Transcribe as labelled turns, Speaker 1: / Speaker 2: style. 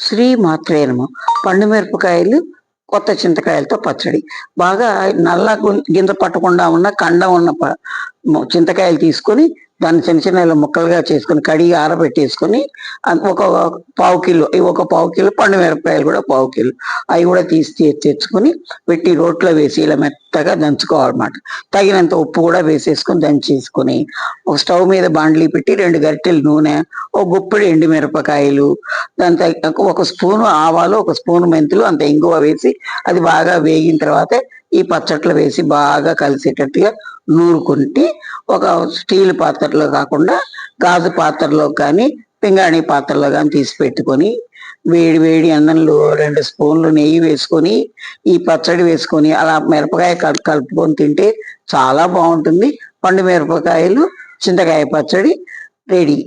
Speaker 1: శ్రీ మాత్రే నమః. పండు మిరపకాయలు, కొత్త చింతకాయలతో పచ్చడి. బాగా నల్ల గింజ పట్టకుండా ఉన్న కండ ఉన్న చింతకాయలు తీసుకొని దాన్ని చిన్న చిన్న ఇలా ముక్కలుగా చేసుకొని కడిగి ఆరబెట్టేసుకొని ఒక పావు కిలో ఒక పావు కిలో పండు మిరపకాయలు కూడా పావు కిలో అవి కూడా తెచ్చుకొని పెట్టి రోట్లో వేసి ఇలా మెత్తగా దంచుకోవాలన్నమాట. తగినంత ఉప్పు కూడా వేసేసుకొని దంచేసుకొని ఒక స్టవ్ మీద బాండ్లీ పెట్టి 2 గరిటెలు నూనె, ఒక గుప్పెడు ఎండు మిరపకాయలు, దాని ఒక స్పూను ఆవాలు, ఒక స్పూను మెంతులు, అంత ఇంగువ వేసి అది బాగా వేగిన తర్వాత ఈ పచ్చట్లు వేసి బాగా కలిసేటట్టుగా నూరుకుంటే ఒక స్టీల్ పాత్రలో కాకుండా గాజు పాత్రలో కానీ పింగాణి పాత్రలో కానీ తీసి పెట్టుకొని వేడి వేడి అన్నంలో 2 స్పూన్లు నెయ్యి వేసుకొని ఈ పచ్చడి వేసుకొని అలా మిరపకాయ కలుపుకొని తింటే చాలా బాగుంటుంది. పండు మిరపకాయలు చింతకాయ పచ్చడి రెడీ.